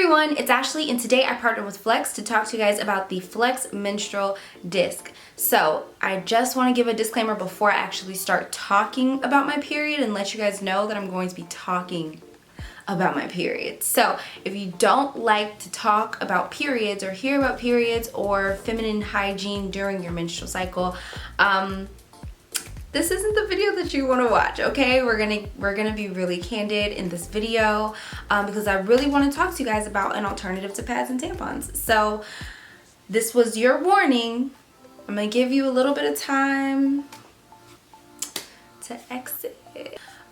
everyone, it's Ashley, and today I partnered with FLEX to talk to you guys about the FLEX Menstrual Disc. So I just want to give a disclaimer before I actually start talking about my period and let you guys know that I'm going to be talking about my period. So if you don't like to talk about periods or hear about periods or feminine hygiene during your menstrual cycle, this isn't the video that you want to watch, okay? We're gonna be really candid in this video because I really want to talk to you guys about an alternative to pads and tampons. So this was your warning. I'm gonna give you a little bit of time to exit.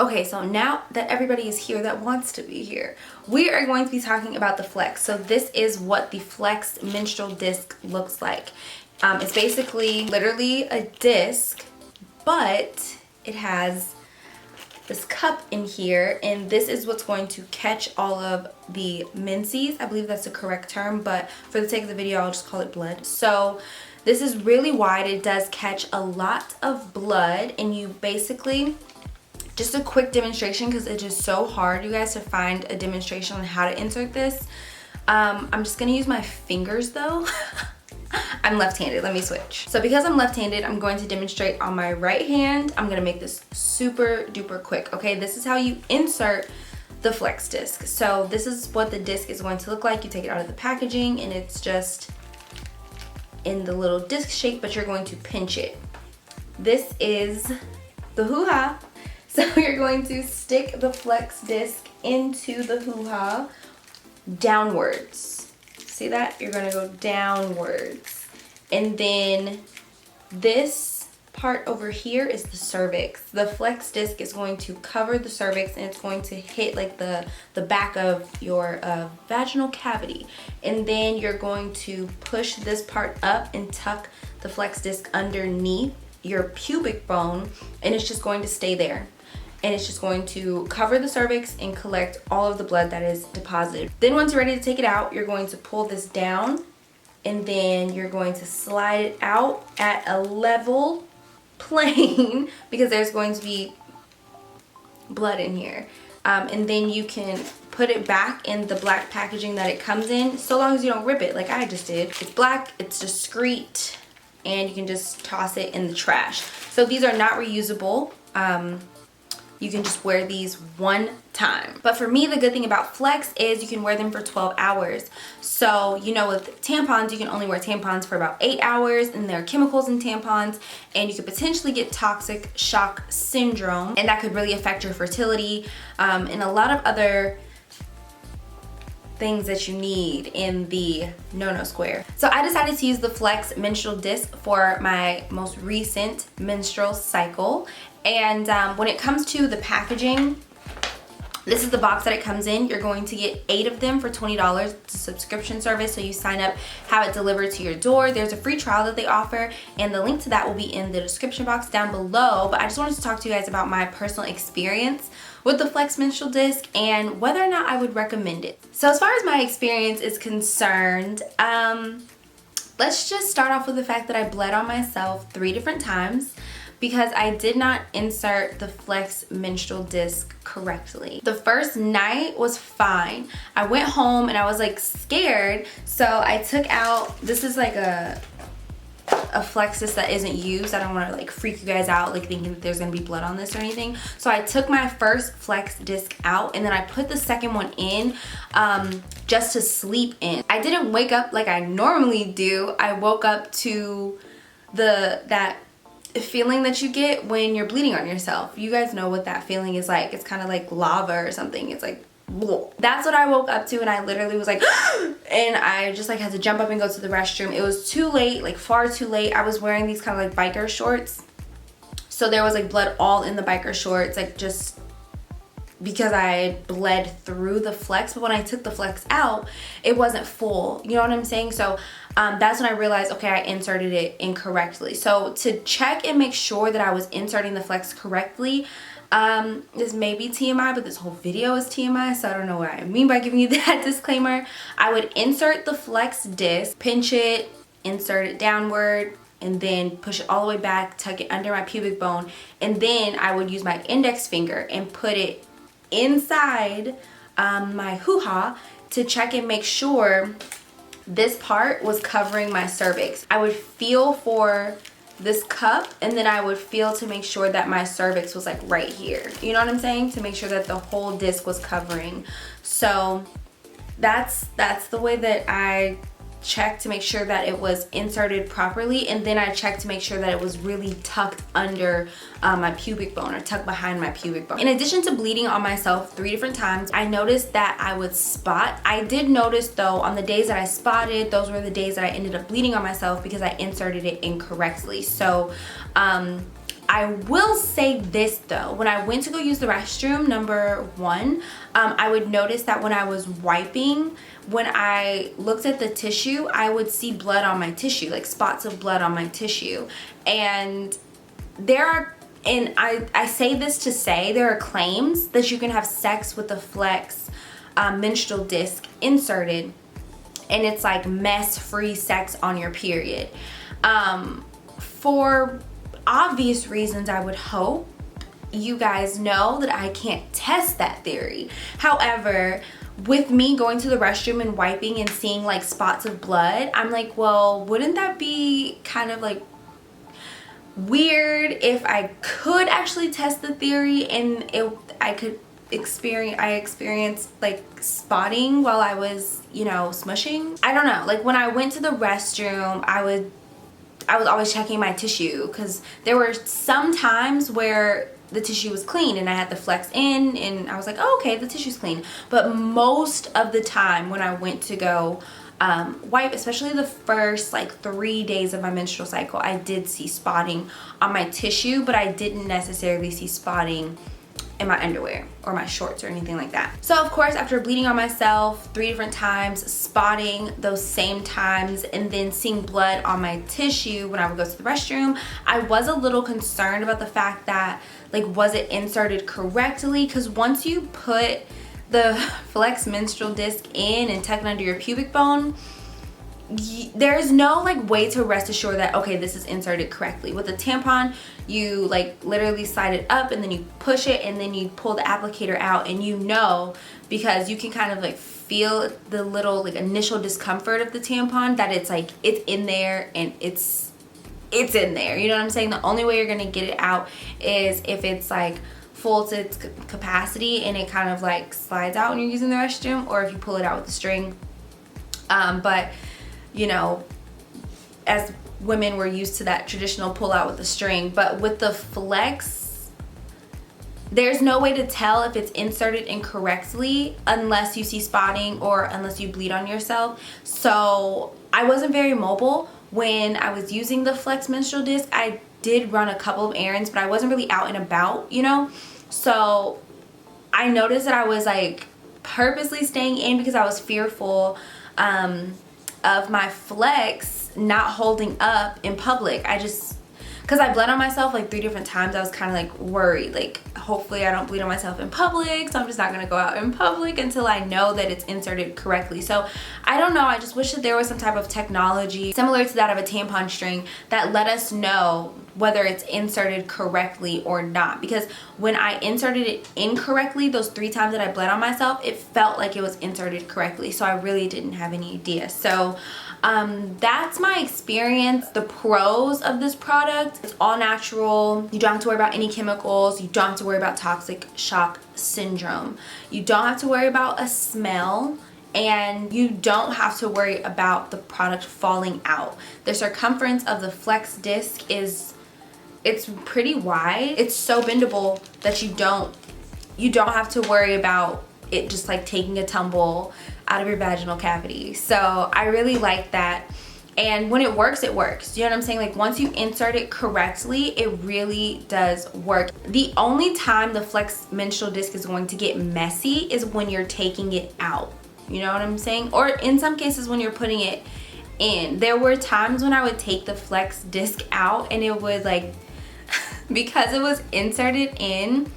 Okay, so now that everybody is here that wants to be here, we are going to be talking about the FLEX. So this is what the FLEX Menstrual Disc looks like. It's basically literally a disc, but it has this cup in here, and this is what's going to catch all of the menses. I believe that's the correct term, but for the sake of the video, I'll just call it blood. So this is really wide. It does catch a lot of blood, and you basically, just a quick demonstration because it's just so hard, you guys, to find a demonstration on how to insert this. I'm just gonna use my fingers though. I'm left-handed, let me switch. So because I'm left-handed, I'm going to demonstrate on my right hand. I'm gonna make this super duper quick, okay? This is how you insert the FLEX disc. So this is what the disc is going to look like. You take it out of the packaging and it's just in the little disc shape, but you're going to pinch it. This is the hoo-ha. So you're going to stick the FLEX disc into the hoo-ha downwards. See that? You're gonna go downwards. And then this part over here is the cervix. The FLEX disc is going to cover the cervix, and it's going to hit like the back of your vaginal cavity. And then you're going to push this part up and tuck the FLEX disc underneath your pubic bone, and it's just going to stay there. And it's just going to cover the cervix and collect all of the blood that is deposited. Then once you're ready to take it out, you're going to pull this down, and then you're going to slide it out at a level plane because there's going to be blood in here. And then you can put it back in the black packaging that it comes in, so long as you don't rip it like I just did. It's black, it's discreet, and you can just toss it in the trash. So these are not reusable. You can just wear these one time. But for me, the good thing about FLEX is you can wear them for 12 hours. So, you know, with tampons, you can only wear tampons for about 8 hours, and there are chemicals in tampons, and you could potentially get toxic shock syndrome, and that could really affect your fertility, and a lot of other things that you need in the no-no square. So I decided to use the FLEX Menstrual Disc for my most recent menstrual cycle. And when it comes to the packaging, this is the box that it comes in. You're going to get 8 of them for $20. It's a subscription service, so you sign up, have it delivered to your door. There's a free trial that they offer, and the link to that will be in the description box down below. But I just wanted to talk to you guys about my personal experience with the FLEX Menstrual Disc and whether or not I would recommend it. So as far as my experience is concerned, let's just start off with the fact that I bled on myself 3 different times because I did not insert the FLEX Menstrual Disc correctly. The first night was fine. I went home and I was like scared, so I took out, this is like a FLEX disc that isn't used. I don't want to like freak you guys out like thinking that there's gonna be blood on this or anything. So I took my first FLEX disc out, and then I put the second one in just to sleep in. I didn't wake up like I normally do. I woke up to that feeling that you get when you're bleeding on yourself. You guys know what that feeling is like. It's kind of like lava or something. It's like, whoa. That's what I woke up to, and I literally was like and I just like had to jump up and go to the restroom. It was too late, like far too late. I was wearing these kind of like biker shorts, so there was like blood all in the biker shorts, like just because I bled through the FLEX. But when I took the FLEX out, it wasn't full, you know what I'm saying? So that's when I realized, okay, I inserted it incorrectly. So to check and make sure that I was inserting the FLEX correctly, this may be TMI, but this whole video is TMI, so I don't know what I mean by giving you that disclaimer. I would insert the FLEX disc, pinch it, insert it downward, and then push it all the way back, tuck it under my pubic bone, and then I would use my index finger and put it inside my hoo-ha to check and make sure this part was covering my cervix. I would feel for this cup, and then I would feel to make sure that my cervix was like right here. You know what I'm saying? To make sure that the whole disc was covering. So that's the way that I check to make sure that it was inserted properly, and then I check to make sure that it was really tucked under my pubic bone, or tucked behind my pubic bone. In addition to bleeding on myself 3 different times, I noticed that I would spot. I did notice though, on the days that I spotted, those were the days that I ended up bleeding on myself because I inserted it incorrectly. So I will say this though, when I went to go use the restroom, number 1, I would notice that when I was wiping, when I looked at the tissue, I would see blood on my tissue, like spots of blood on my tissue. And I say this to say there are claims that you can have sex with the FLEX menstrual disc inserted, and it's like mess-free sex on your period. For obvious reasons, I would hope you guys know that I can't test that theory. However, with me going to the restroom and wiping and seeing like spots of blood, I'm like, well, wouldn't that be kind of like weird if I could actually test the theory and I experienced like spotting while I was, you know, smushing? I don't know. Like when I went to the restroom, I was always checking my tissue, because there were some times where the tissue was clean and I had the FLEX in and I was like, oh, okay, the tissue's clean. But most of the time when I went to go wipe, especially the first like 3 days of my menstrual cycle, I did see spotting on my tissue, but I didn't necessarily see spotting in my underwear or my shorts or anything like that. So of course, after bleeding on myself 3 different times, spotting those same times, and then seeing blood on my tissue when I would go to the restroom, I was a little concerned about the fact that, like, was it inserted correctly? Because once you put the FLEX menstrual disc in and tuck it under your pubic bone, there's no like way to rest assured that, okay, this is inserted correctly. With a tampon, you like literally slide it up and then you push it and then you pull the applicator out, and you know, because you can kind of like feel the little like initial discomfort of the tampon, that it's like it's in there and it's in there. You know what I'm saying? The only way you're gonna get it out is if it's like full to its capacity and it kind of like slides out when you're using the restroom, or if you pull it out with a string. But you know, as women, we're used to that traditional pull out with the string. But with the FLEX, there's no way to tell if it's inserted incorrectly unless you see spotting or unless you bleed on yourself. So I wasn't very mobile when I was using the FLEX menstrual disc. I did run a couple of errands, but I wasn't really out and about, you know? So I noticed that I was like purposely staying in because I was fearful of my FLEX not holding up in public. Because I bled on myself like 3 different times, I was kind of like worried, like hopefully I don't bleed on myself in public, so I'm just not gonna go out in public until I know that it's inserted correctly. So I don't know, I just wish that there was some type of technology similar to that of a tampon string that let us know whether it's inserted correctly or not. Because when I inserted it incorrectly, those 3 times that I bled on myself, it felt like it was inserted correctly, so I really didn't have any idea. So that's my experience. The pros of this product: it's all natural, you don't have to worry about any chemicals, you don't have to worry about toxic shock syndrome, you don't have to worry about a smell, and you don't have to worry about the product falling out. The circumference of the FLEX disc it's pretty wide. It's so bendable that you don't have to worry about it just like taking a tumble out of your vaginal cavity. So I really like that. And when it works, it works. You know what I'm saying? Like once you insert it correctly, it really does work. The only time the FLEX menstrual disc is going to get messy is when you're taking it out. You know what I'm saying? Or in some cases when you're putting it in. There were times when I would take the FLEX disc out and it would like, because it was inserted in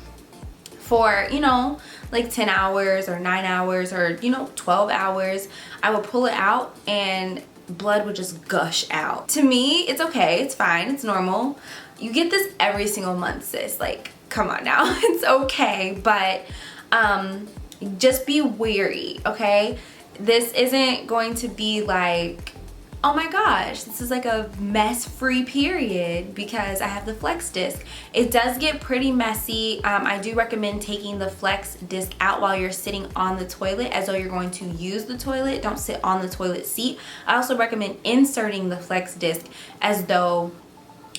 for, you know, like 10 hours or 9 hours or, you know, 12 hours, I would pull it out and blood would just gush out. To me, it's okay, it's fine, it's normal. You get this every single month, sis. Like, come on now, it's okay. But just be wary, okay? this isn't going to be like, oh my gosh, this is like a mess-free period because I have the FLEX disc. It does get pretty messy. I do recommend taking the FLEX disc out while you're sitting on the toilet as though you're going to use the toilet. Don't sit on the toilet seat. I also recommend inserting the FLEX disc as though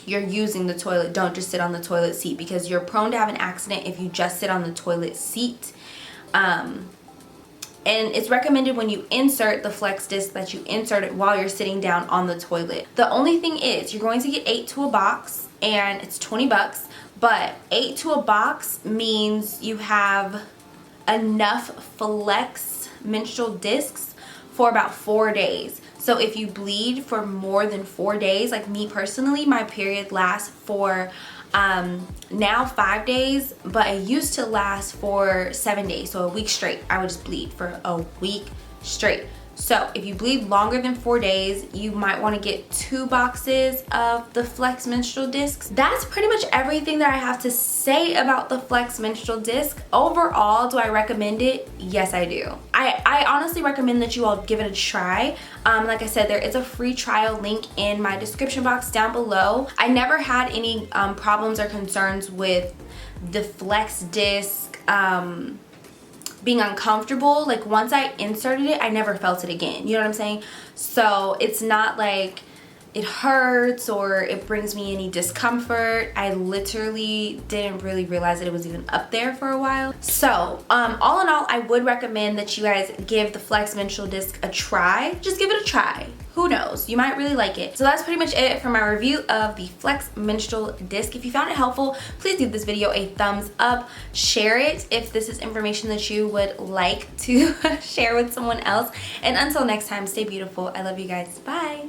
you're using the toilet. Don't just sit on the toilet seat because you're prone to have an accident if you just sit on the toilet seat. And it's recommended when you insert the FLEX disc that you insert it while you're sitting down on the toilet. The only thing is you're going to get 8 to a box and it's 20 bucks, but 8 to a box means you have enough FLEX menstrual discs for about 4 days. So if you bleed for more than 4 days, like me personally, my period lasts for now 5 days, but it used to last for 7 days, so a week straight. I would just bleed for a week straight. So if you bleed longer than 4 days, you might want to get 2 boxes of the FLEX menstrual discs. That's pretty much everything that I have to say about the FLEX menstrual disc. Overall, do I recommend it? Yes, I do. I honestly recommend that you all give it a try. Like I said, there is a free trial link in my description box down below. I never had any problems or concerns with the FLEX disc being uncomfortable. Like once I inserted it, I never felt it again. You know what I'm saying? So it's not like it hurts or it brings me any discomfort. I literally didn't really realize that it was even up there for a while. So all in all, I would recommend that you guys give the FLEX menstrual disc a try. Just give it a try. Who knows? You might really like it. So that's pretty much it for my review of the FLEX menstrual disc. If you found it helpful, please give this video a thumbs up. Share it if this is information that you would like to share with someone else. And until next time, stay beautiful. I love you guys. Bye.